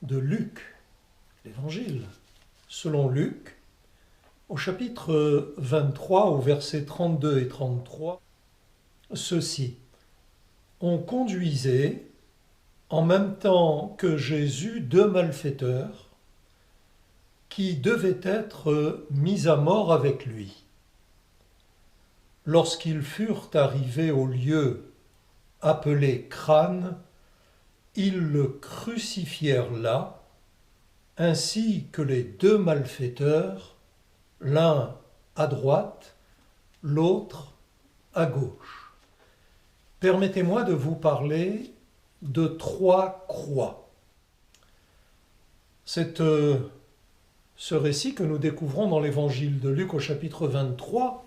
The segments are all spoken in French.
de Luc, l'Évangile selon Luc, au chapitre 23, au versets 32 et 33, ceci. On conduisait en même temps que Jésus deux malfaiteurs qui devaient être mis à mort avec lui. Lorsqu'ils furent arrivés au lieu appelé Crâne, ils le crucifièrent là, ainsi que les deux malfaiteurs, l'un à droite, l'autre à gauche. Permettez-moi de vous parler de trois croix. C'est ce récit que nous découvrons dans l'évangile de Luc au chapitre 23,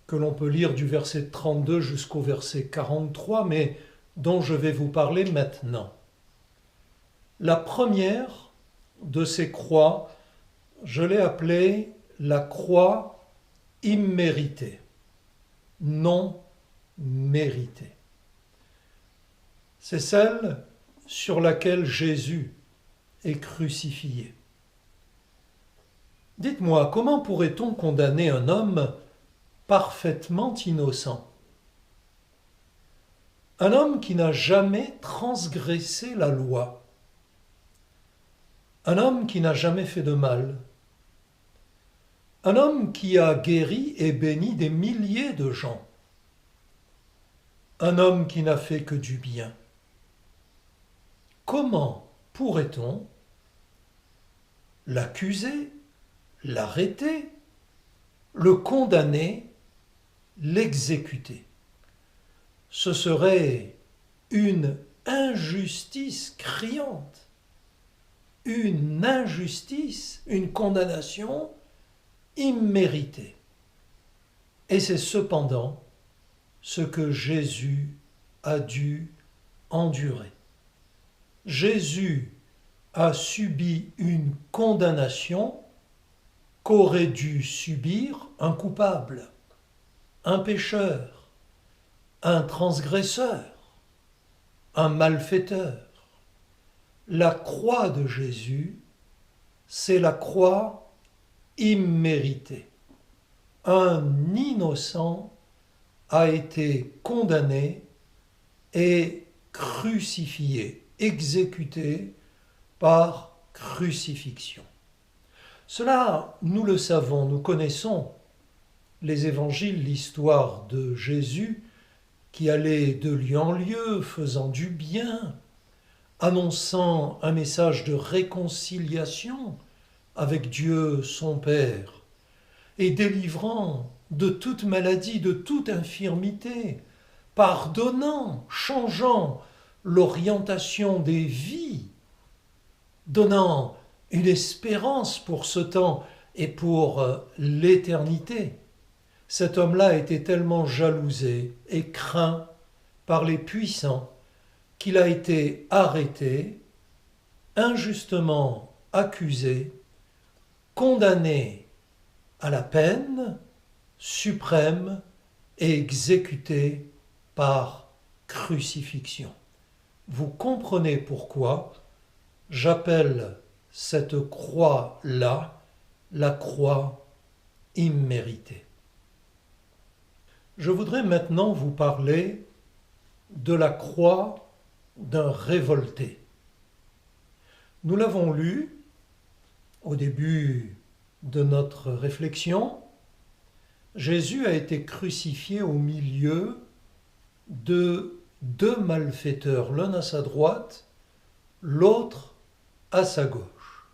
que l'on peut lire du verset 32 jusqu'au verset 43, mais dont je vais vous parler maintenant. La première de ces croix, je l'ai appelée la croix imméritée, non méritée. C'est celle sur laquelle Jésus est crucifié. Dites-moi, comment pourrait-on condamner un homme parfaitement innocent? Un homme qui n'a jamais transgressé la loi. Un homme qui n'a jamais fait de mal. Un homme qui a guéri et béni des milliers de gens. Un homme qui n'a fait que du bien. Comment pourrait-on l'accuser, l'arrêter, le condamner, l'exécuter? Ce serait une injustice criante, une injustice, une condamnation imméritée. Et c'est cependant ce que Jésus a dû endurer. Jésus a subi une condamnation qu'aurait dû subir un coupable, un pécheur, un transgresseur, un malfaiteur. La croix de Jésus, c'est la croix imméritée. Un innocent a été condamné et crucifié, exécuté par crucifixion. Cela, nous le savons, nous connaissons les évangiles, l'histoire de Jésus qui allait de lieu en lieu, faisant du bien, annonçant un message de réconciliation avec Dieu son Père, et délivrant de toute maladie, de toute infirmité, pardonnant, changeant l'orientation des vies, donnant une espérance pour ce temps et pour l'éternité. Cet homme-là était tellement jalousé et craint par les puissants qu'il a été arrêté, injustement accusé, condamné à la peine suprême et exécuté par crucifixion. Vous comprenez pourquoi j'appelle cette croix-là la croix imméritée. Je voudrais maintenant vous parler de la croix d'un révolté. Nous l'avons lu au début de notre réflexion. Jésus a été crucifié au milieu de deux malfaiteurs, l'un à sa droite, l'autre à sa gauche.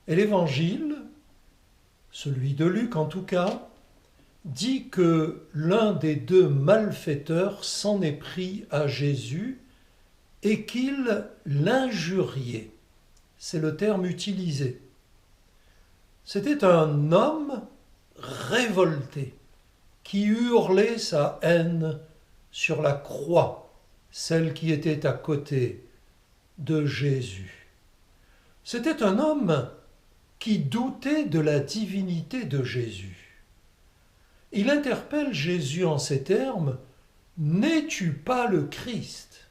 Et l'Évangile, celui de Luc en tout cas, dit que l'un des deux malfaiteurs s'en est pris à Jésus et qu'il l'injuriait. C'est le terme utilisé. C'était un homme révolté qui hurlait sa haine sur la croix, celle qui était à côté de Jésus. C'était un homme qui doutait de la divinité de Jésus. Il interpelle Jésus en ces termes: « N'es-tu pas le Christ ?»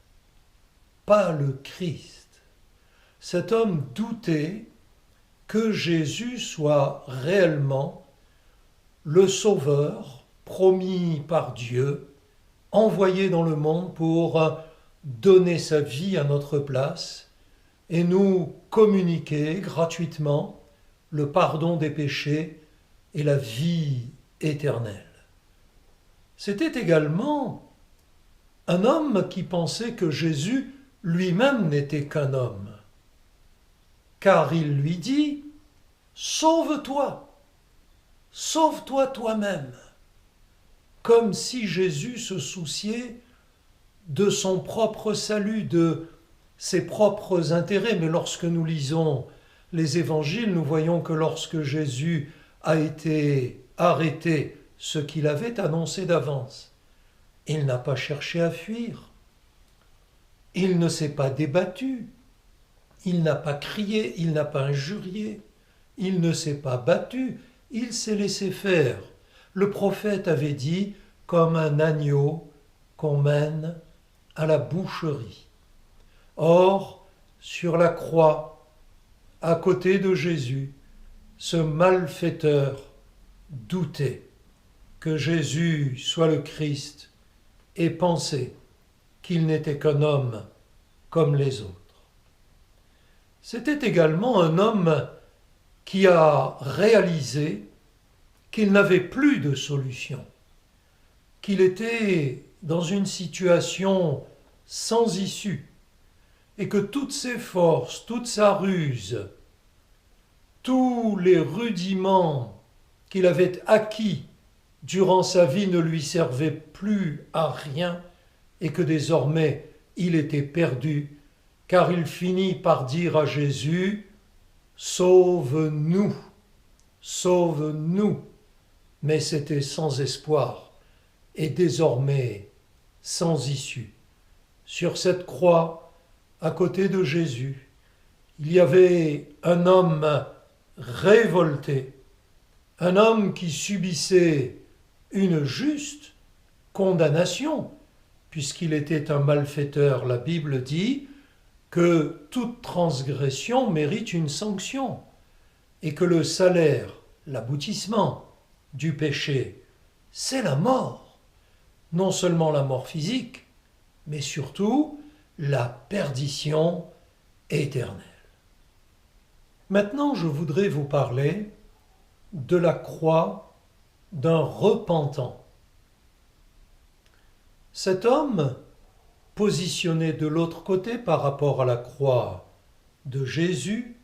Pas le Christ. cet homme doutait que Jésus soit réellement le Sauveur promis par Dieu, envoyé dans le monde pour donner sa vie à notre place et nous communiquer gratuitement le pardon des péchés et la vie éternelle. C'était également un homme qui pensait que Jésus lui-même n'était qu'un homme, car il lui dit « Sauve-toi, sauve-toi toi-même », comme si Jésus se souciait de son propre salut, de ses propres intérêts. Mais lorsque nous lisons les évangiles, nous voyons que lorsque Jésus a été arrêté, ce qu'il avait annoncé d'avance, il n'a pas cherché à fuir, il ne s'est pas débattu, il n'a pas crié, il n'a pas injurié, il ne s'est pas battu, il s'est laissé faire. Le prophète avait dit « comme un agneau qu'on mène à la boucherie ». Or, sur la croix, à côté de Jésus, ce malfaiteur doutait que Jésus soit le Christ et pensait qu'il n'était qu'un homme comme les autres. C'était également un homme qui a réalisé qu'il n'avait plus de solution, qu'il était dans une situation sans issue et que toutes ses forces, toute sa ruse, tous les rudiments qu'il avait acquis durant sa vie ne lui servaient plus à rien et que désormais il était perdu, car il finit par dire à Jésus « Sauve-nous, sauve-nous ». Mais c'était sans espoir et désormais sans issue. Sur cette croix, à côté de Jésus, il y avait un homme révolté, un homme qui subissait une juste condamnation, puisqu'il était un malfaiteur. La Bible dit que toute transgression mérite une sanction et que le salaire, l'aboutissement du péché, c'est la mort. Non seulement la mort physique, mais surtout la perdition éternelle. Maintenant, je voudrais vous parler de la croix d'un repentant. Cet homme, positionné de l'autre côté par rapport à la croix de Jésus,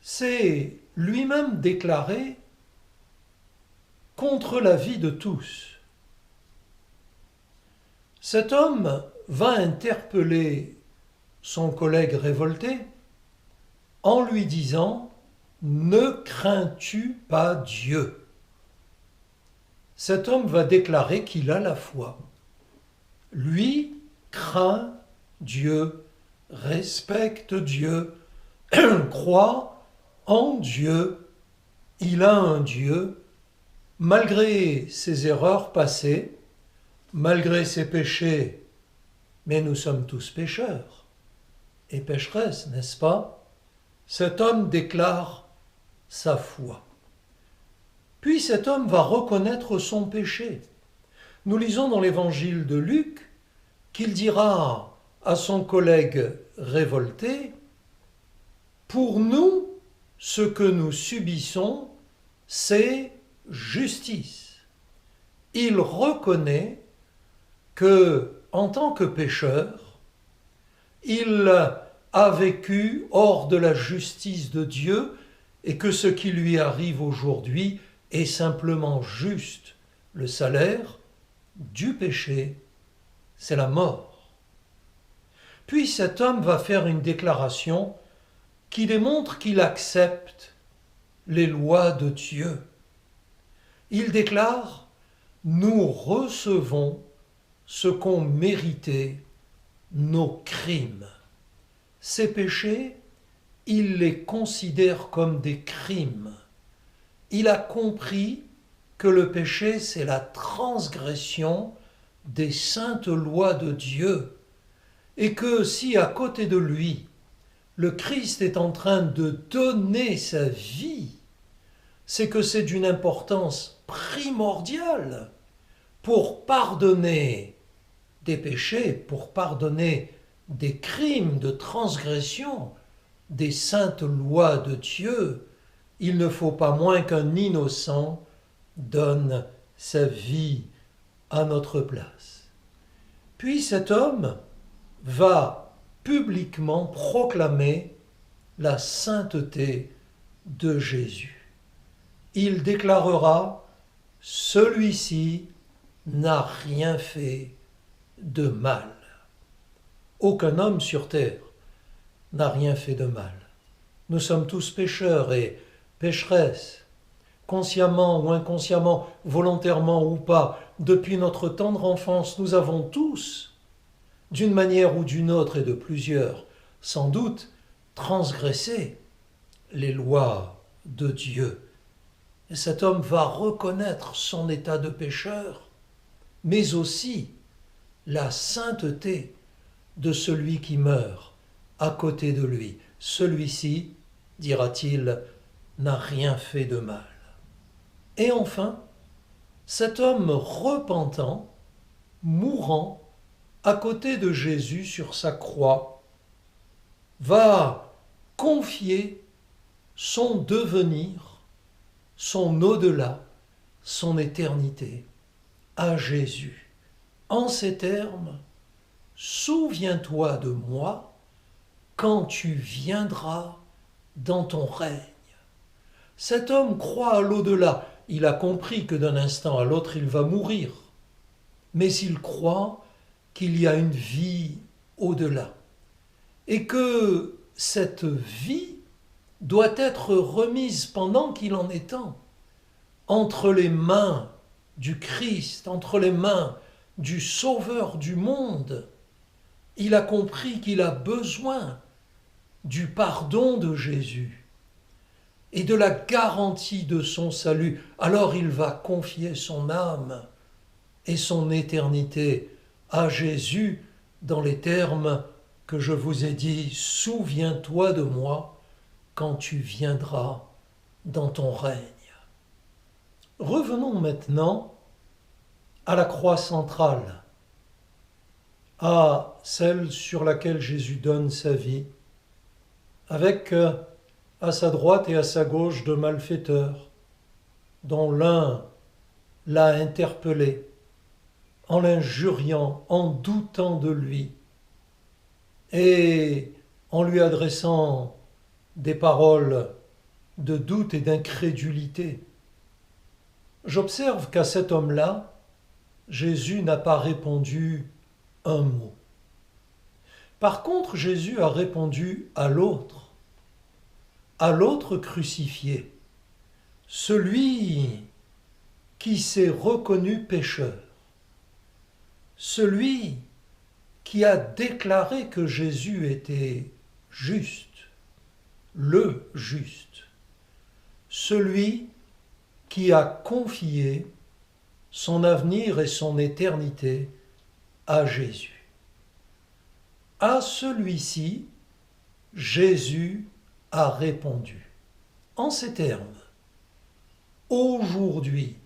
s'est lui-même déclaré contre l'avis de tous. Cet homme va interpeller son collègue révolté en lui disant « Ne crains-tu pas Dieu ?» Cet homme va déclarer qu'il a la foi. Lui craint Dieu, respecte Dieu, croit en Dieu. Il a un Dieu, malgré ses erreurs passées, malgré ses péchés, mais nous sommes tous pécheurs et pécheresses, n'est-ce pas? Cet homme déclare sa foi. Puis cet homme va reconnaître son péché. Nous lisons dans l'évangile de Luc qu'il dira à son collègue révolté « Pour nous, ce que nous subissons, c'est justice. » Il reconnaît que, en tant que pécheur, il a vécu hors de la justice de Dieu et que ce qui lui arrive aujourd'hui est simplement juste. Le salaire du péché, c'est la mort. Puis cet homme va faire une déclaration qui démontre qu'il accepte les lois de Dieu. Il déclare « Nous recevons ce qu'ont mérité nos crimes. » Ces péchés, il les considère comme des crimes. Il a compris que le péché, c'est la transgression des saintes lois de Dieu, et que si à côté de lui, le Christ est en train de donner sa vie, c'est que c'est d'une importance primordiale pour pardonner des péchés, pour pardonner des crimes de transgression, des saintes lois de Dieu. Il ne faut pas moins qu'un innocent donne sa vie à notre place. Puis cet homme va publiquement proclamer la sainteté de Jésus. Il déclarera: celui-ci n'a rien fait de mal. Aucun homme sur terre n'a rien fait de mal. Nous sommes tous pécheurs et pécheresses, consciemment ou inconsciemment, volontairement ou pas. Depuis notre tendre enfance, nous avons tous, d'une manière ou d'une autre et de plusieurs, sans doute, transgressé les lois de Dieu. Et cet homme va reconnaître son état de pécheur, mais aussi la sainteté de celui qui meurt à côté de lui. Celui-ci, dira-t-il, n'a rien fait de mal. Et enfin, cet homme repentant, mourant à côté de Jésus sur sa croix, va confier son devenir, son au-delà, son éternité à Jésus. En ces termes: souviens-toi de moi quand tu viendras dans ton règne. Cet homme croit à l'au-delà. Il a compris que d'un instant à l'autre il va mourir. Mais il croit qu'il y a une vie au-delà. Et que cette vie doit être remise pendant qu'il en est temps entre les mains du Christ, entre les mains du Sauveur du monde. Il a compris qu'il a besoin du pardon de Jésus et de la garantie de son salut. Alors il va confier son âme et son éternité à Jésus dans les termes que je vous ai dit: souviens-toi de moi quand tu viendras dans ton règne. Revenons maintenant à la croix centrale, à celle sur laquelle Jésus donne sa vie, avec à sa droite et à sa gauche de malfaiteurs, dont l'un l'a interpellé en l'injuriant, en doutant de lui, et en lui adressant des paroles de doute et d'incrédulité. J'observe qu'à cet homme-là, Jésus n'a pas répondu un mot. Par contre, Jésus a répondu à l'autre crucifié, celui qui s'est reconnu pécheur, celui qui a déclaré que Jésus était juste, le juste, celui qui a confié son avenir et son éternité à Jésus. À celui-ci, Jésus a répondu en ces termes: aujourd'hui,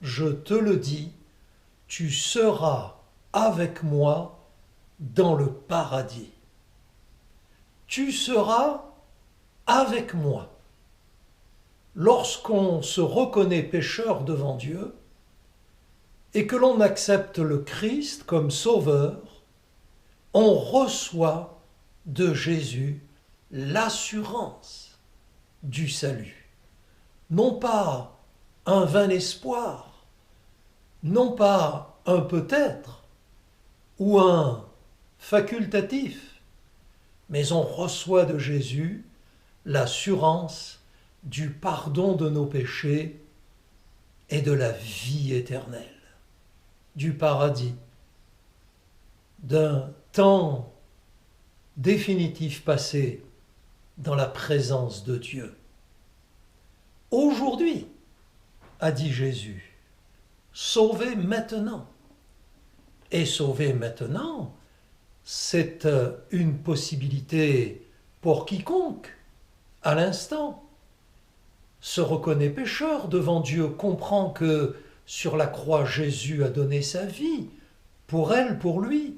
je te le dis, tu seras avec moi dans le paradis. Tu seras avec moi. Lorsqu'on se reconnaît pécheur devant Dieu et que l'on accepte le Christ comme sauveur, on reçoit de Jésus l'assurance du salut. Non pas un vain espoir, non pas un peut-être ou un facultatif, mais on reçoit de Jésus l'assurance du pardon de nos péchés et de la vie éternelle, du paradis, d'un temps définitif passé dans la présence de Dieu. Aujourd'hui, a dit Jésus, sauvez maintenant. Et sauver maintenant, c'est une possibilité pour quiconque, à l'instant, se reconnaît pécheur devant Dieu, comprend que sur la croix Jésus a donné sa vie, pour elle, pour lui.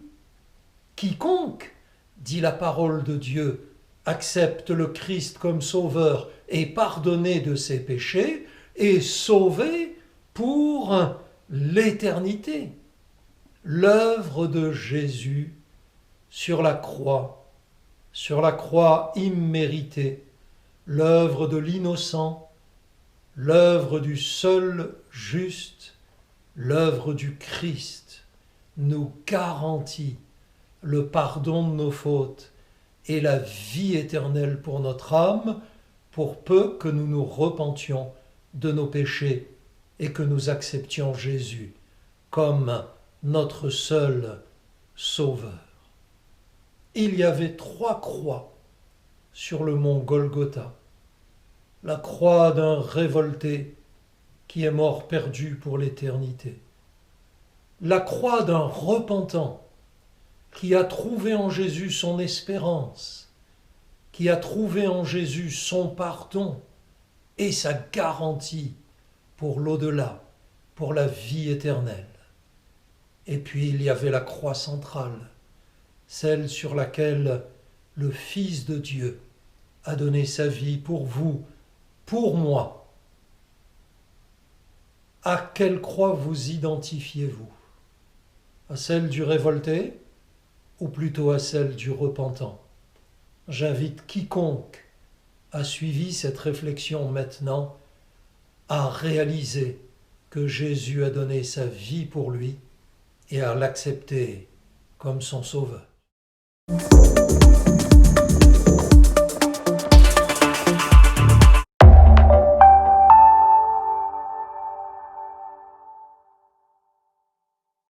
Quiconque, dit la parole de Dieu, accepte le Christ comme sauveur et pardonné de ses péchés, est sauvé pour l'éternité. L'œuvre de Jésus sur la croix imméritée, l'œuvre de l'innocent, l'œuvre du seul juste, l'œuvre du Christ, nous garantit le pardon de nos fautes et la vie éternelle pour notre âme, pour peu que nous nous repentions de nos péchés et que nous acceptions Jésus comme notre seul Sauveur. Il y avait 3 croix sur le mont Golgotha. La croix d'un révolté qui est mort perdu pour l'éternité. La croix d'un repentant qui a trouvé en Jésus son espérance, qui a trouvé en Jésus son pardon et sa garantie pour l'au-delà, pour la vie éternelle. Et puis il y avait la croix centrale, celle sur laquelle le Fils de Dieu a donné sa vie pour vous, pour moi. À quelle croix vous identifiez-vous? À celle du révolté ou plutôt à celle du repentant? J'invite quiconque a suivi cette réflexion maintenant à réaliser que Jésus a donné sa vie pour lui et à l'accepter comme son sauveur.